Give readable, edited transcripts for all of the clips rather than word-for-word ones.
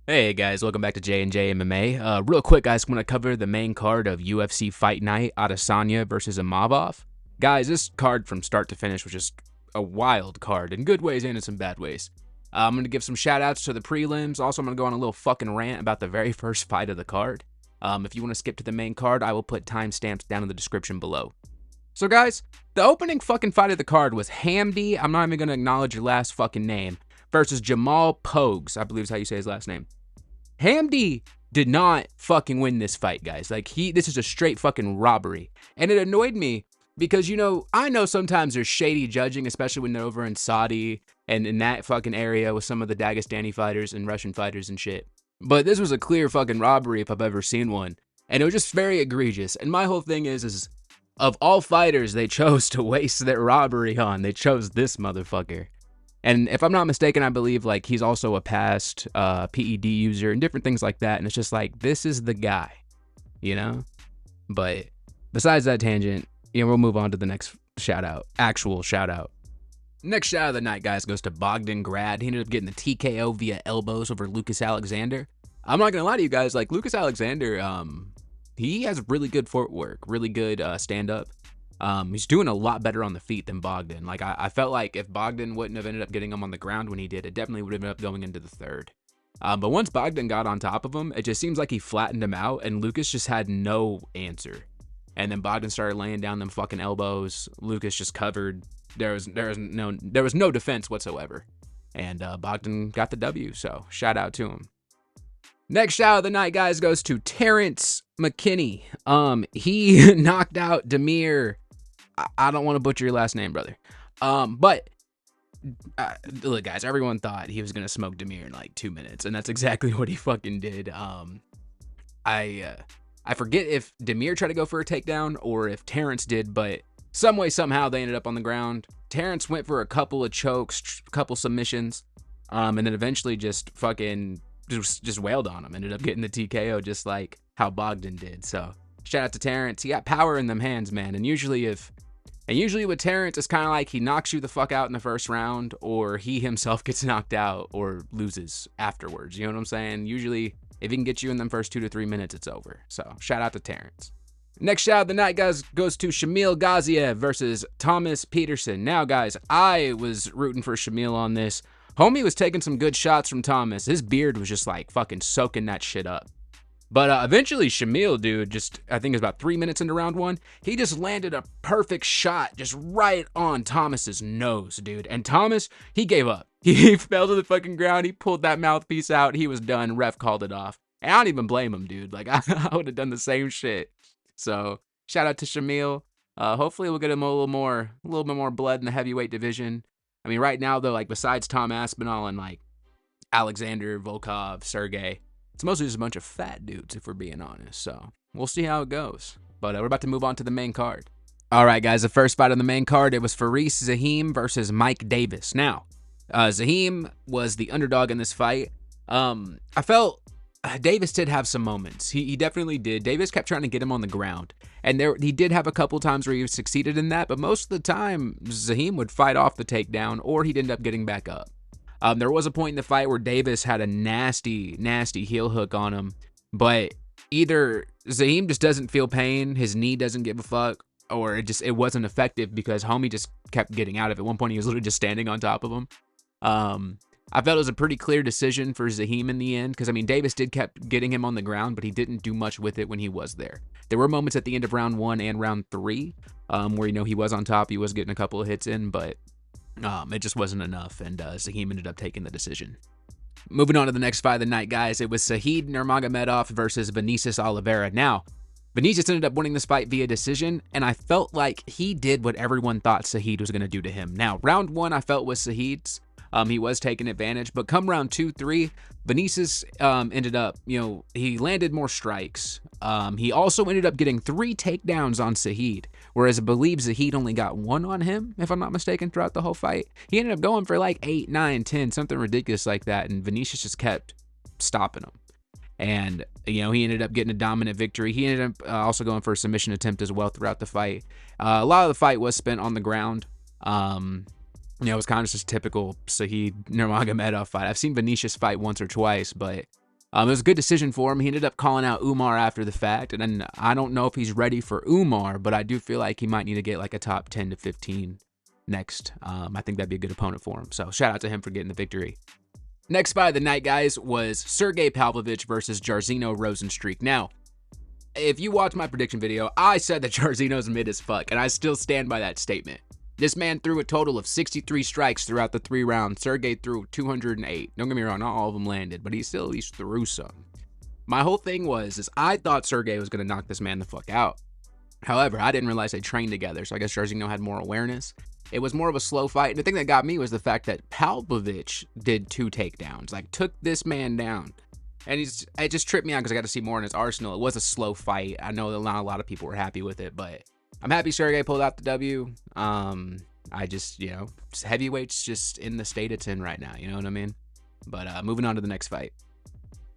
Hey guys, welcome back to J&J MMA. Real quick, guys, want to cover the main card of UFC Fight Night, Adesanya versus Imavov. Guys, this card from start to finish was just a wild card in good ways and in some bad ways. I'm going to give some shout outs to the prelims. Also, I'm going to go on a little fucking rant about the very first fight of the card. If you want to skip to the main card, I will put timestamps down in the description below. So guys, the opening fucking fight of the card was Hamdi, I'm not even going to acknowledge your last fucking name, versus Jamal Pogues, I believe is how you say his last name. Hamdi did not fucking win this fight, guys. This is a straight fucking robbery. And it annoyed me because, I know sometimes there's shady judging, especially when they're over in Saudi and in that fucking area with some of the Dagestani fighters and Russian fighters and shit. But this was a clear fucking robbery if I've ever seen one. And it was just very egregious. And my whole thing is of all fighters they chose to waste their robbery on, they chose this motherfucker. And if I'm not mistaken, I believe he's also a past PED user and different things like that. And it's just this is the guy, But besides that tangent, we'll move on to the next actual shout out. Next shout out of the night, guys, goes to Bogdan Grad. He ended up getting the TKO via elbows over Lucas Alexander. I'm not gonna lie to you guys, Lucas Alexander, he has really good footwork, really good stand up. He's doing a lot better on the feet than Bogdan. I felt like if Bogdan wouldn't have ended up getting him on the ground when he did, it definitely would have ended up going into the third. But once Bogdan got on top of him, it just seems like he flattened him out, and Lucas just had no answer. And then Bogdan started laying down them fucking elbows. Lucas just covered. There was no defense whatsoever. And Bogdan got the W, so shout out to him. Next shout out of the night, guys, goes to Terrence McKinney. He knocked out Demir. I don't want to butcher your last name, brother. But look, guys, everyone thought he was gonna smoke Demir in 2 minutes, and that's exactly what he fucking did. I forget if Demir tried to go for a takedown or if Terrence did, but some way, somehow, they ended up on the ground. Terrence went for a couple of chokes, couple submissions, and then eventually just wailed on him. Ended up getting the TKO just like how Bogdan did. So shout out to Terrence. He got power in them hands, man. And usually with Terrence, it's kind of like he knocks you the fuck out in the first round, or he himself gets knocked out or loses afterwards. You know what I'm saying? Usually, if he can get you in them first 2 to 3 minutes, it's over. So shout out to Terrence. Next shout out of the night, guys, goes to Shamil Gaziev versus Thomas Peterson. Now, guys, I was rooting for Shamil on this. Homie was taking some good shots from Thomas. His beard was just fucking soaking that shit up. But eventually Shamil, dude, I think it was about 3 minutes into round one, he just landed a perfect shot just right on Thomas's nose, dude. And Thomas, he gave up. He fell to the fucking ground. He pulled that mouthpiece out. He was done. Ref called it off. And I don't even blame him, dude. I would have done the same shit. So shout out to Shamil. Hopefully we'll get him a little bit more blood in the heavyweight division. I mean, right now, though, besides Tom Aspinall and, Alexander, Volkov, Sergei, it's mostly just a bunch of fat dudes, if we're being honest. So we'll see how it goes. But we're about to move on to the main card. All right, guys, the first fight on the main card, it was Faris Ziam versus Mike Davis. Now, Ziam was the underdog in this fight. I felt Davis did have some moments. He definitely did. Davis kept trying to get him on the ground. And he did have a couple times where he succeeded in that, but most of the time, Ziam would fight off the takedown, or he'd end up getting back up. There was a point in the fight where Davis had a nasty, nasty heel hook on him, but either Ziam just doesn't feel pain, his knee doesn't give a fuck, or it wasn't effective because homie just kept getting out of it. At one point, he was literally just standing on top of him. I felt it was a pretty clear decision for Ziam in the end because, Davis did kept getting him on the ground, but he didn't do much with it when he was there. There were moments at the end of round 1 and round 3 where, he was on top. He was getting a couple of hits in, but it just wasn't enough, and Ziam ended up taking the decision. Moving on to the next fight of the night, guys, it was Sahid Nurmagomedov versus Vinicius Oliveira. Now, Vinicius ended up winning this fight via decision, and I felt like he did what everyone thought Sahid was going to do to him. Now, round 1 I felt was Sahid's. He was taking advantage, but come round 2, 3, Vinicius ended up, he landed more strikes. He also ended up getting 3 takedowns on Sahid, whereas I believe Sahid only got 1 on him, if I'm not mistaken, throughout the whole fight. He ended up going for 8, 9, 10, something ridiculous like that, and Vinicius just kept stopping him. And, he ended up getting a dominant victory. He ended up also going for a submission attempt as well throughout the fight. A lot of the fight was spent on the ground. It was kind of just typical Sahid Nurmagomedov fight. I've seen Vinicius fight once or twice, but It was a good decision for him. He ended up calling out Umar after the fact, and then I don't know if he's ready for Umar, but I do feel like he might need to get like a top 10 to 15 next. I think that'd be a good opponent for him. So shout out to him for getting the victory. Next fight of the night, guys, was Sergei Pavlovich versus Jairzinho Rozenstruik. Now, if you watch my prediction video, I said that Jairzinho's mid as fuck, and I still stand by that statement. This man threw a total of 63 strikes throughout the 3 rounds. Sergei threw 208. Don't get me wrong, not all of them landed, but he still at least threw some. My whole thing is I thought Sergei was going to knock this man the fuck out. However, I didn't realize they trained together, so I guess Jairzinho had more awareness. It was more of a slow fight. And the thing that got me was the fact that Pavlovich did 2 takedowns, like took this man down. And it just tripped me out because I got to see more in his arsenal. It was a slow fight. I know that not a lot of people were happy with it, but I'm happy Sergei pulled out the W. I just, heavyweight's just in the state it's in right now, you know what I mean? But moving on to the next fight.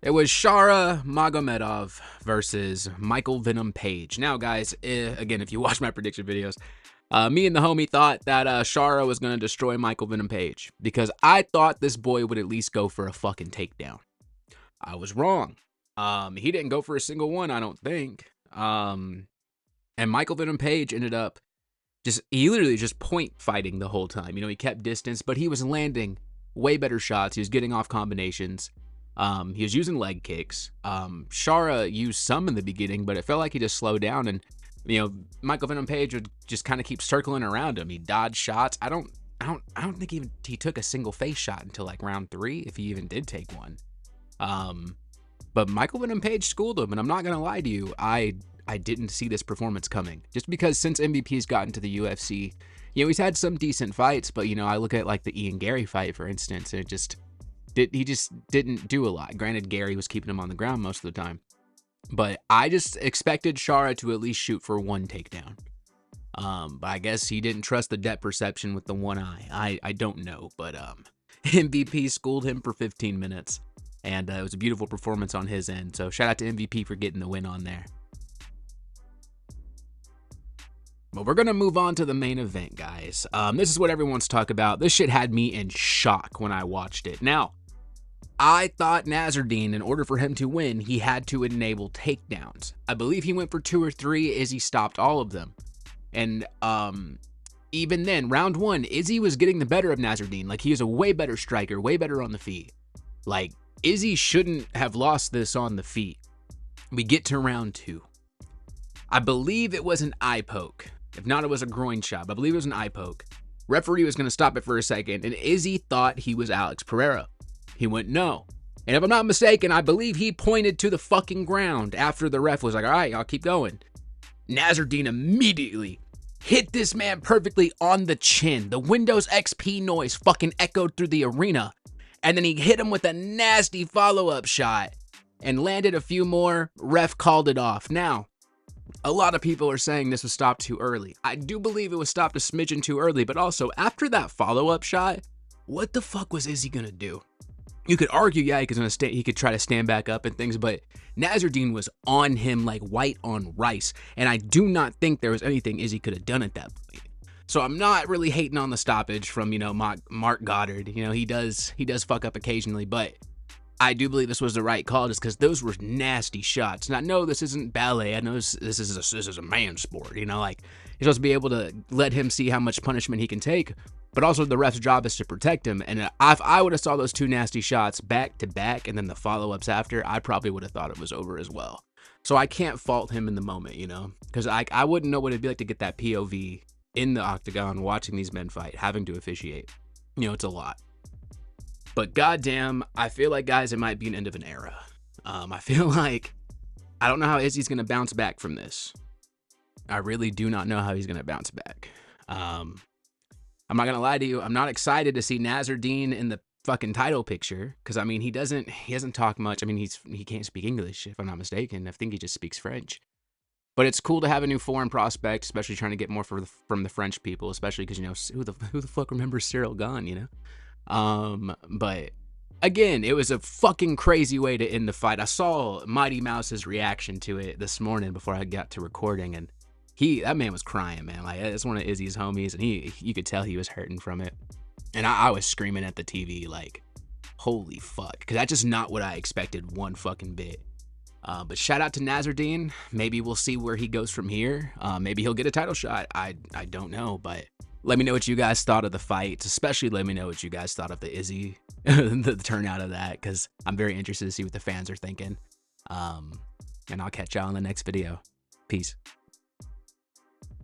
It was Shara Magomedov versus Michael Venom Page. Now, guys, again, if you watch my prediction videos, me and the homie thought that Shara was going to destroy Michael Venom Page because I thought this boy would at least go for a fucking takedown. I was wrong. He didn't go for a single one, I don't think. And Michael Venom Page ended up he literally just point fighting the whole time. He kept distance, but he was landing way better shots. He was getting off combinations. He was using leg kicks. Shara used some in the beginning, but it felt like he just slowed down. And, Michael Venom Page would just kind of keep circling around him. He dodged shots. I don't think even he took a single face shot until like round 3, if he even did take one. But Michael Venom Page schooled him, and I'm not gonna lie to you, I didn't see this performance coming. Just because since MVP's gotten to the UFC, he's had some decent fights, but I look at like the Ian Gary fight, for instance, and he just didn't do a lot. Granted, Gary was keeping him on the ground most of the time, but I just expected Shara to at least shoot for 1 takedown. But I guess he didn't trust the depth perception with the one eye. I don't know, but MVP schooled him for 15 minutes. And it was a beautiful performance on his end. So shout out to MVP for getting the win on there. But we're going to move on to the main event, guys. This is what everyone's talking about. This shit had me in shock when I watched it. Now, I thought Nassourdine, in order for him to win, he had to enable takedowns. I believe he went for 2 or 3. Izzy stopped all of them. And even then, round 1, Izzy was getting the better of Nassourdine. Like, he was a way better striker, way better on the feet. Like, Izzy shouldn't have lost this on the feet. We get to round 2. I believe it was an eye poke. If not, it was a groin shot. But I believe it was an eye poke. Referee was going to stop it for a second, and Izzy thought he was Alex Pereira. He went, no. And if I'm not mistaken, I believe he pointed to the fucking ground after the ref was like, all right, I'll keep going. Nassourdine immediately hit this man perfectly on the chin. The Windows XP noise fucking echoed through the arena. And then he hit him with a nasty follow-up shot and landed a few more. Ref called it off. Now, a lot of people are saying this was stopped too early. I do believe it was stopped a smidgen too early, but also after that follow-up shot, what the fuck was Izzy gonna do? You could argue, yeah, he could try to stand back up and things, but Nassourdine was on him like white on rice, and I do not think there was anything Izzy could have done at that point. So I'm not really hating on the stoppage from, Mark Goddard. He does fuck up occasionally, but I do believe this was the right call just because those were nasty shots. And I know this isn't ballet. I know this is a man's sport. Like, you're supposed to be able to let him see how much punishment he can take, but also the ref's job is to protect him. And if I would have saw those 2 nasty shots back to back and then the follow-ups after, I probably would have thought it was over as well. So I can't fault him in the moment, because I wouldn't know what it'd be like to get that POV in the octagon watching these men fight, having to officiate. It's a lot. But goddamn, I feel like, guys, it might be an end of an era. I feel like I don't know how Izzy's going to bounce back from this. I really do not know how he's going to bounce back. I'm not going to lie to you. I'm not excited to see Nassourdine in the fucking title picture because, he doesn't talk much. He can't speak English, if I'm not mistaken. I think he just speaks French. But it's cool to have a new foreign prospect, especially trying to get more from the French people, especially because, who the fuck remembers Cyril Gane, But again, it was a fucking crazy way to end the fight. I saw Mighty Mouse's reaction to it this morning before I got to recording, and that man was crying, man. Like, it's one of Izzy's homies, and you could tell he was hurting from it. And I was screaming at the TV, like, Holy fuck. Because that's just not what I expected one fucking bit. But shout out to Nassourdine. Maybe we'll see where he goes from here. Maybe he'll get a title shot. I don't know, but let me know what you guys thought of the fight. Especially let me know what you guys thought of the Izzy, the turnout of that, because I'm very interested to see what the fans are thinking. And I'll catch y'all in the next video. Peace.